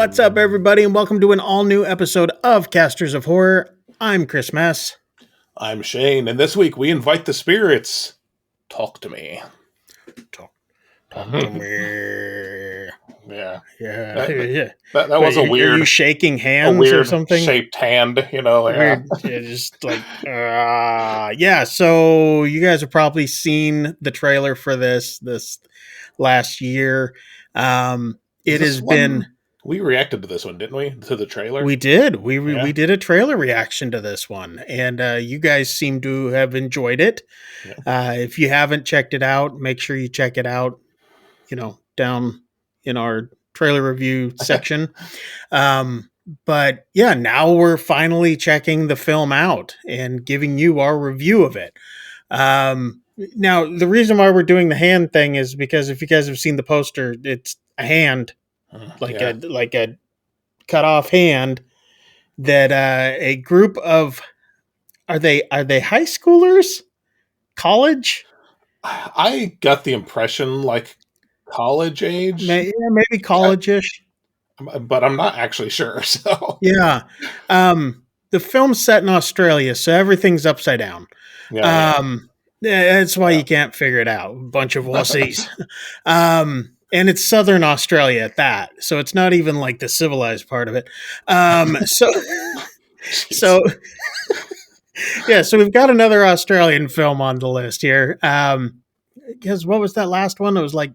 What's up, everybody, and welcome to an all-new episode of Casters of Horror. I'm Chris Mess. I'm Shane, and this week we invite the spirits. Talk to me. Talk to me. Yeah. Yeah. That was a weird... Are you shaking hands or something? Shaped hand, you know. Yeah. Weird. Yeah, just like... yeah, so you guys have probably seen the trailer for this last year. It has been... We reacted to this one, didn't we? To the trailer? We did. We did a trailer reaction to this one, and you guys seem to have enjoyed it. Yeah. If you haven't checked it out, make sure you check it out, down in our trailer review section. But yeah, now we're finally checking the film out and giving you our review of it. Now, the reason why we're doing the hand thing is because if you guys have seen the poster, it's a hand. Like a cut off hand that a group of are they high schoolers, college? I got the impression like college age, maybe college-ish, but I'm not actually sure. So yeah, the film's set in Australia, so everything's upside down. That's why you can't figure it out. A bunch of wussies. And it's Southern Australia at that. So it's not even like the civilized part of it. So we've got another Australian film on the list here. Because what was that last one? It was like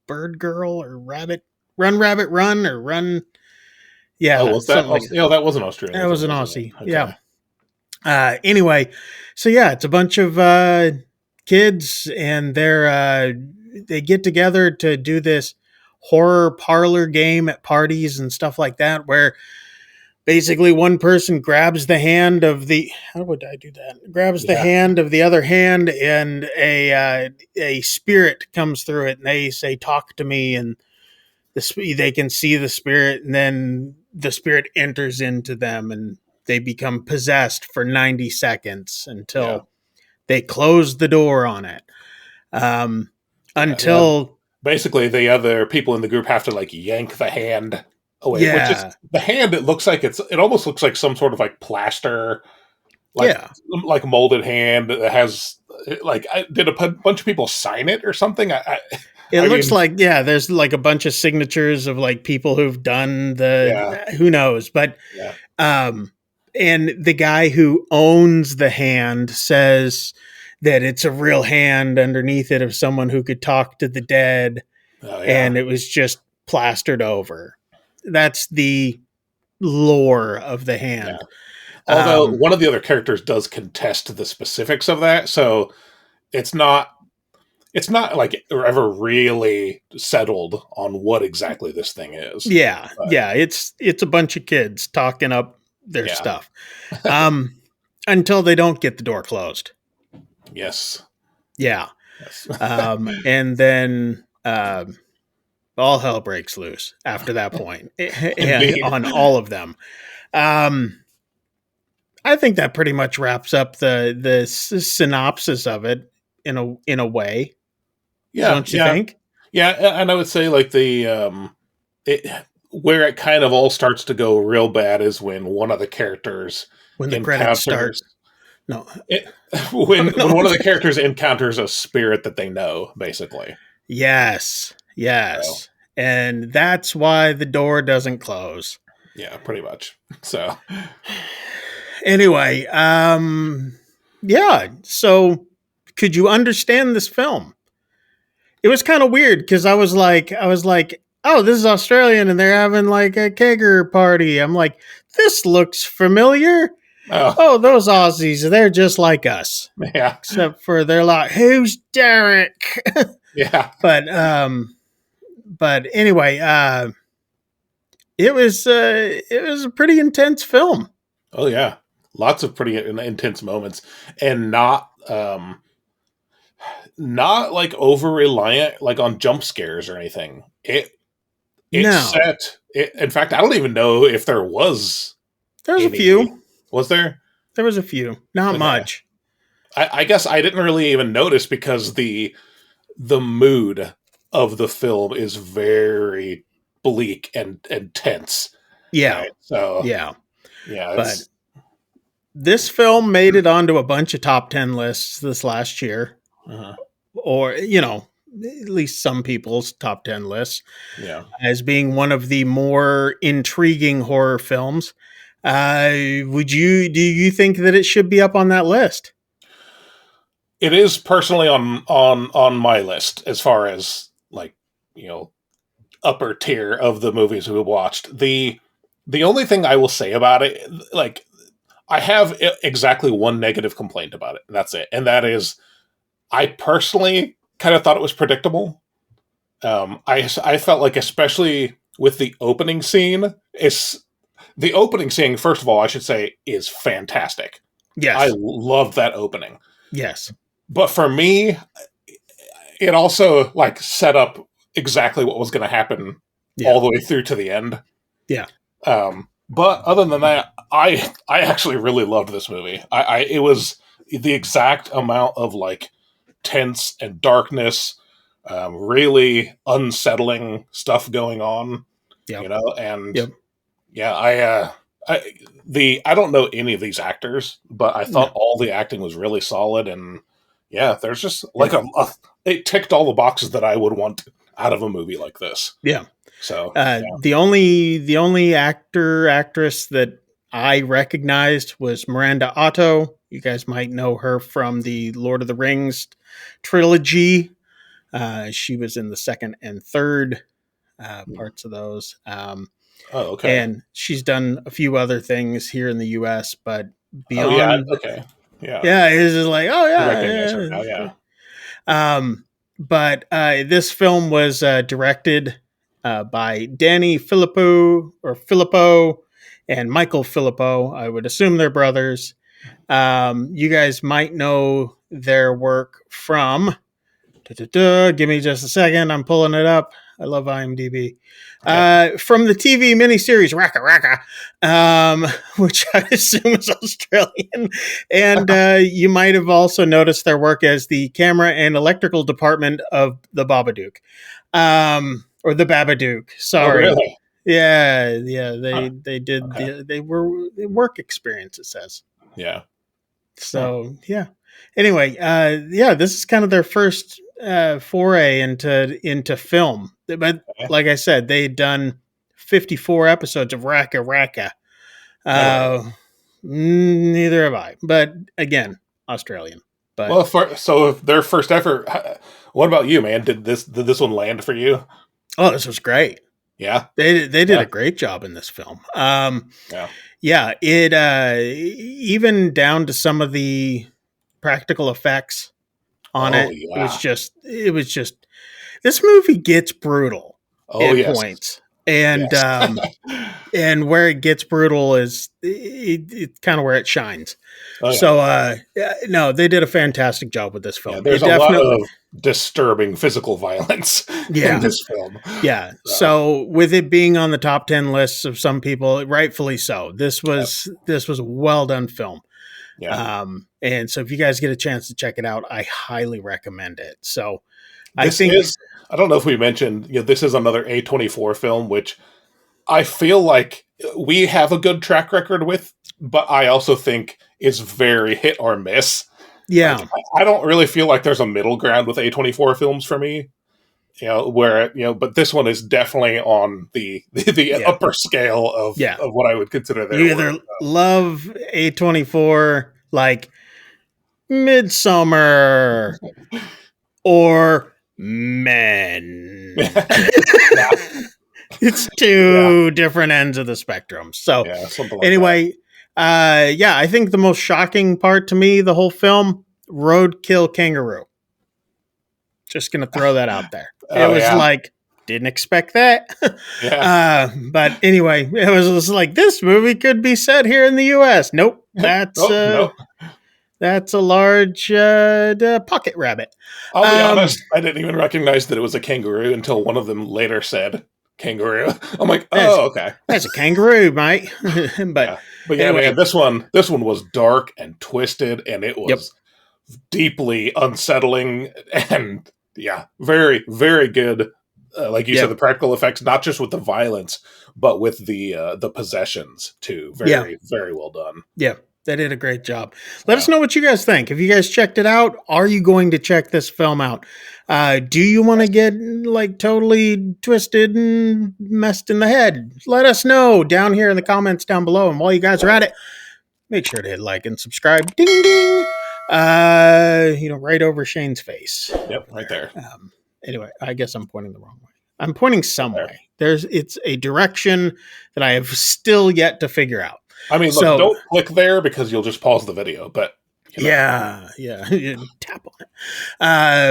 Bird Girl or Rabbit Run or Run. Yeah. Oh, was that? That wasn't Australian. That was an Aussie. Okay. Yeah. Anyway, so yeah, it's a bunch of kids, and they get together to do this horror parlor game at parties and stuff like that, where basically one person grabs the hand of the hand of the other hand, and a spirit comes through it, and they say, "Talk to me," and they can see the spirit, and then the spirit enters into them, and they become possessed for 90 seconds until they close the door on it. Until basically the other people in the group have to like yank the hand away. Yeah. Which is, the hand, it almost looks like some sort of like plaster, like molded hand that has like, did a bunch of people sign it or something? It looks like, there's like a bunch of signatures of like people who've done who knows, but, and the guy who owns the hand says that it's a real hand underneath it of someone who could talk to the dead, and it was just plastered over. That's the lore of the hand. Yeah. Although one of the other characters does contest the specifics of that, so it's not like ever really settled on what exactly this thing is. Yeah, but it's a bunch of kids talking up their stuff, until they don't get the door closed. Yes. Yeah. Yes. And then all hell breaks loose after that point on all of them. I think that pretty much wraps up the synopsis of it in a way. Yeah. Don't you think? Yeah. And I would say like where it kind of all starts to go real bad is when one of the characters, when the credits start. No. When one of the characters encounters a spirit that they know, basically. Yes. So. And that's why the door doesn't close. Yeah, pretty much. So anyway, so could you understand this film? It was kind of weird because I was like, oh, this is Australian and they're having like a kegger party. I'm like, this looks familiar. Oh, those Aussies, they're just like us. Yeah. Except for they're like, who's Derek? Yeah. But anyway, it was a pretty intense film. Oh yeah. Lots of pretty intense moments, and not like over reliant like on jump scares or anything. In fact, I don't even know if there was. There's a few. Was there? There was a few. Not much. I guess I didn't really even notice because the mood of the film is very bleak and tense. Yeah. Right? So Yeah. yeah, But it's this film made it onto a bunch of top 10 lists this last year, uh or, you know, at least some people's top 10 lists, yeah. as being one of the more intriguing horror films. Do you think that it should be up on that list? It is personally on my list as far as like, you know, upper tier of the movies we watched. The only thing I will say about it, like, I have exactly one negative complaint about it. And that's it. And that is, I personally kind of thought it was predictable. I felt like, especially with the opening scene, the opening scene. First of all, I should say, is fantastic. I Yes. love that opening. Yes. But for me, it also like set up exactly what was going to happen Yeah. all the way through to the end. Yeah. But other than that, I actually really loved this movie. It was the exact amount of like tense and darkness, really unsettling stuff going on. Yep. You know, and Yep. yeah, I don't know any of these actors, but I thought No. all the acting was really solid, and yeah, there's just like it ticked all the boxes that I would want out of a movie like this. Yeah. So The only actress that I recognized was Miranda Otto. You guys might know her from the Lord of the Rings trilogy. She was in the second and third parts of those. oh, okay. And she's done a few other things here in the U.S., but Oh yeah, beyond, okay. Yeah. yeah, it's just like, oh I recognize her now, yeah. yeah. But this film was directed by Danny Filippo and Michael Filippo. I would assume they're brothers. You guys might know their work from. Give me just a second. I'm pulling it up. I love IMDb. From the TV miniseries Raka Raka, which I assume is Australian. And you might have also noticed their work as the camera and electrical department of the Babadook. Or the Babadook. Sorry. Oh, really? Yeah. They did Okay. they were work experience, it says. Yeah. So yeah. Anyway, this is kind of their first foray into film. But Okay. like I said, they had done 54 episodes of Raka Raka. Neither have I. But again, Australian. But Well, so if their first effort, what about you, man? Did this one land for you? oh, this was great. Yeah. They did Yeah. a great job in this film. Yeah. Yeah, it even down to some of the practical effects on Oh, it. yeah. It was just this movie gets brutal Oh, at yes. points. And Yes. and where it gets brutal is it's kind of where it shines. Oh, yeah. So no, they did a fantastic job with this Yeah, film. there's It a lot definitely of disturbing physical violence Yeah. in this film. Yeah. So with it being on the top 10 lists of some people, rightfully so. This was a well done film. Yeah. And so if you guys get a chance to check it out, I highly recommend it. So I don't know if we mentioned, this is another A24 film, which I feel like we have a good track record with, but I also think is very hit or miss. Yeah. Like, I don't really feel like there's a middle ground with A24 films for me. But this one is definitely on the upper scale of what I would consider their You either work. love A24 like Midsummer or Men. Yeah. It's two different ends of the spectrum. So something like anyway, I think the most shocking part to me, the whole film, roadkill kangaroo. Just gonna throw that out there. It was like, didn't expect that. Yeah. But anyway, it was just like, this movie could be set here in the US. Nope. That's that's a large pocket rabbit. I'll be honest, I didn't even recognize that it was a kangaroo until one of them later said kangaroo. I'm like, oh, okay. That's a kangaroo, mate. But anyway, man, this one was dark and twisted, and it was deeply unsettling, and very, very good like you said, the practical effects, not just with the violence, but with the possessions too. Very, very well done. Yeah, they did a great job. Let us know what you guys think. If you guys checked it out, are you going to check this film out? Do you want to get like totally twisted and messed in the head? Let us know down here in the comments down below. And while you guys are at it, make sure to hit like and subscribe. Ding ding. Right over Shane's face. Yep, right there. Anyway, I guess I'm pointing the wrong way. I'm pointing some way. It's a direction that I have still yet to figure out. I mean, look, don't click there because you'll just pause the video. But yeah, tap on it.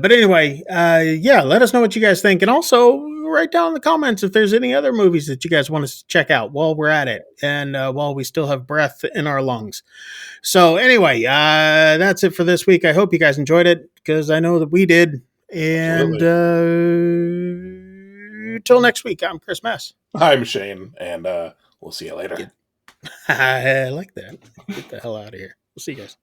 But anyway, let us know what you guys think, and also write down in the comments if there's any other movies that you guys want us to check out while we're at it, and while we still have breath in our lungs. So anyway, that's it for this week. I hope you guys enjoyed it because I know that we did. And till next week, I'm Chris Mess. I'm Shane, and we'll see you later. I like that. Get the hell out of here. We'll see you guys.